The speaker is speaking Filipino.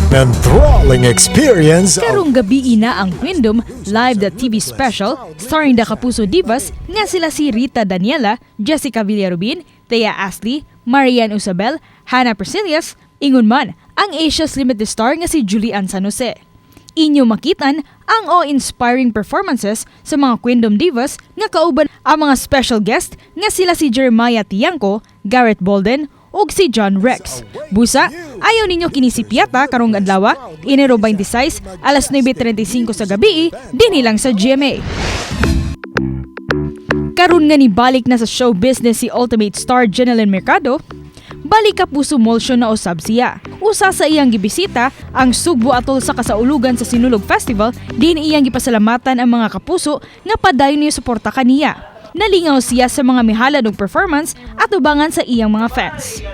enthralling experience Karong gabi ina ang Queendom live the TV special starring the Kapuso Divas nga sila si Rita Daniela, Jessica Villarubin, Thea Ashley, Marian Usabel, Hannah Persillas, ingon man ang Asia's Limited Star nga si Julian San Jose. Inyo makitan ang awe-inspiring performances sa mga Queendom Divas nga kauban ang mga special guest nga sila si Jeremiah Tiangco, Garrett Bolden, ug si John Rex. Busa, ayaw ninyo kinisipyata karong adlaw, Enero 26, alas 9:35 sa gabi, dinhi lang sa GMA. Karon nga ni balik na sa show business si Ultimate Star Jeneline Mercado, balik Kapuso Molsyo na usab siya. Usa sa iyang gibisita ang Sugbo atol sa kasaulugan sa Sinulog Festival, din iyang gipasalamatan ang mga kapuso nga padayon niya suporta kaniya. Nalingaw siya sa mga mihalad og performance at ubangan sa iyang mga fans.